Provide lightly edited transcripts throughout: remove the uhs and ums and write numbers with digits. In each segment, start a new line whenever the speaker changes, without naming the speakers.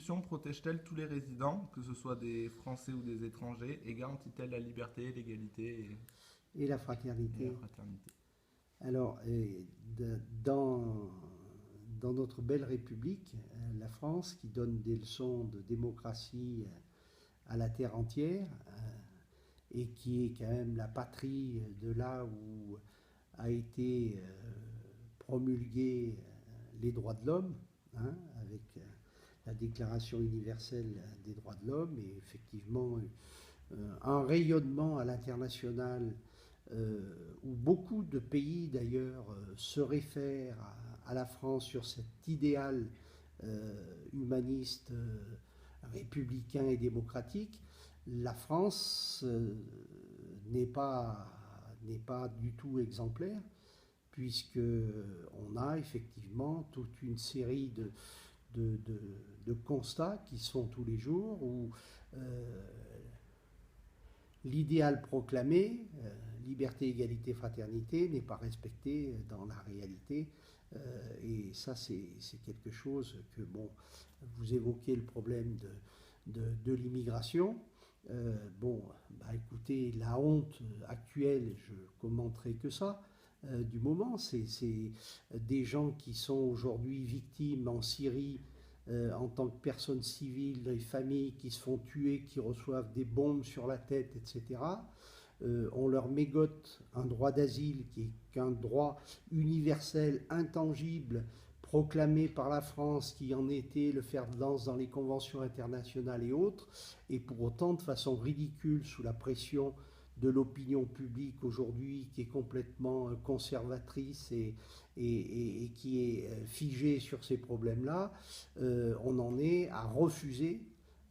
Constitution protège-t-elle tous les résidents, que ce soit des Français ou des étrangers, et garantit-elle la liberté, l'égalité
Et la
et
fraternité.
la fraternité?
Alors, dans notre belle République, la France, qui donne des leçons de démocratie à la terre entière, et qui est quand même la patrie de là où a été promulgué les droits de l'homme, hein, avec la Déclaration universelle des droits de l'homme, et effectivement un rayonnement à l'international où beaucoup de pays d'ailleurs se réfèrent à la France sur cet idéal humaniste, républicain et démocratique. La France n'est pas du tout exemplaire, puisque on a effectivement toute une série de constats qui se font tous les jours où l'idéal proclamé, liberté, égalité, fraternité, n'est pas respecté dans la réalité. Et ça, c'est quelque chose que, bon, vous évoquez le problème de l'immigration. Bon, bah écoutez, la honte actuelle, je commenterai que ça, du moment, c'est des gens qui sont aujourd'hui victimes en Syrie en tant que personnes civiles, des familles qui se font tuer, qui reçoivent des bombes sur la tête, etc. On leur mégote un droit d'asile qui est qu'un droit universel, intangible, proclamé par la France, qui en était le fer de lance dans les conventions internationales et autres, et pour autant de façon ridicule, sous la pression de l'opinion publique aujourd'hui qui est complètement conservatrice et qui est figée sur ces problèmes-là, on en est à refuser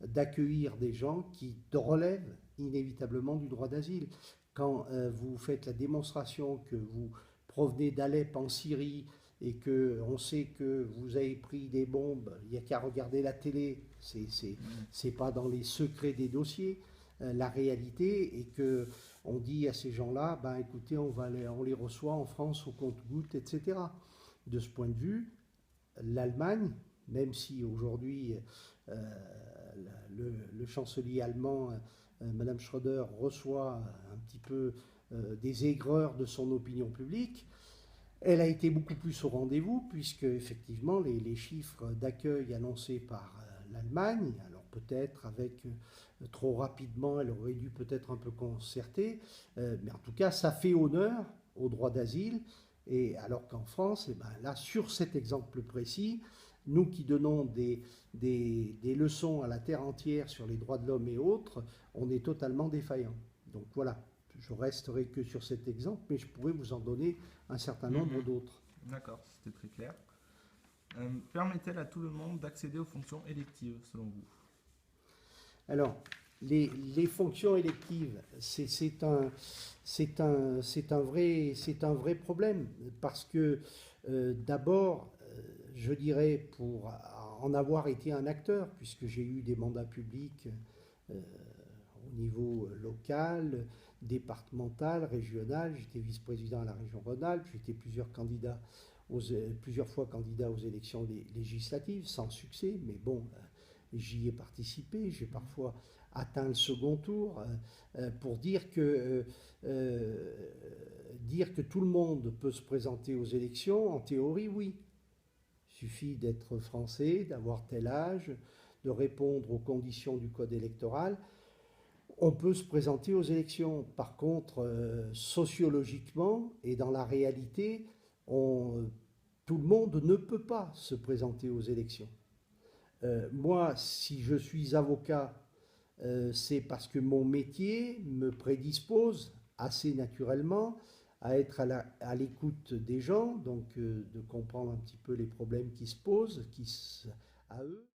d'accueillir des gens qui relèvent inévitablement du droit d'asile. Quand vous faites la démonstration que vous provenez d'Alep en Syrie et qu'on sait que vous avez pris des bombes, il n'y a qu'à regarder la télé, c'est pas dans les secrets des dossiers. La réalité est que on dit à ces gens-là, ben écoutez, on les reçoit en France au compte-gouttes, etc. De ce point de vue, l'Allemagne, même si aujourd'hui le chancelier allemand, Madame Schröder, reçoit un petit peu des aigreurs de son opinion publique, elle a été beaucoup plus au rendez-vous, puisque effectivement les chiffres d'accueil annoncés par l'Allemagne, alors peut-être avec trop rapidement, elle aurait dû peut-être un peu concerter, mais en tout cas ça fait honneur au droit d'asile, et alors qu'en France, et ben là sur cet exemple précis, nous qui donnons des leçons à la terre entière sur les droits de l'homme et autres, on est totalement défaillant. Donc voilà, je resterai que sur cet exemple, mais je pourrais vous en donner un certain nombre d'autres.
D'accord, c'était très clair. Permet-elle à tout le monde d'accéder aux fonctions électives, selon vous?
Alors, les fonctions électives, c'est un vrai problème, parce que d'abord, je dirais, pour en avoir été un acteur, puisque j'ai eu des mandats publics au niveau local, départemental, régional, j'étais vice-président à la région Rhône-Alpes, j'étais plusieurs fois candidat aux élections législatives, sans succès, mais bon, j'y ai participé, j'ai parfois atteint le second tour, pour dire que tout le monde peut se présenter aux élections, en théorie, oui. Il suffit d'être français, d'avoir tel âge, de répondre aux conditions du code électoral. On peut se présenter aux élections. Par contre, sociologiquement et dans la réalité, tout le monde ne peut pas se présenter aux élections. Moi, si je suis avocat, c'est parce que mon métier me prédispose assez naturellement à être à l'écoute des gens, donc de comprendre un petit peu les problèmes qui se posent, à eux.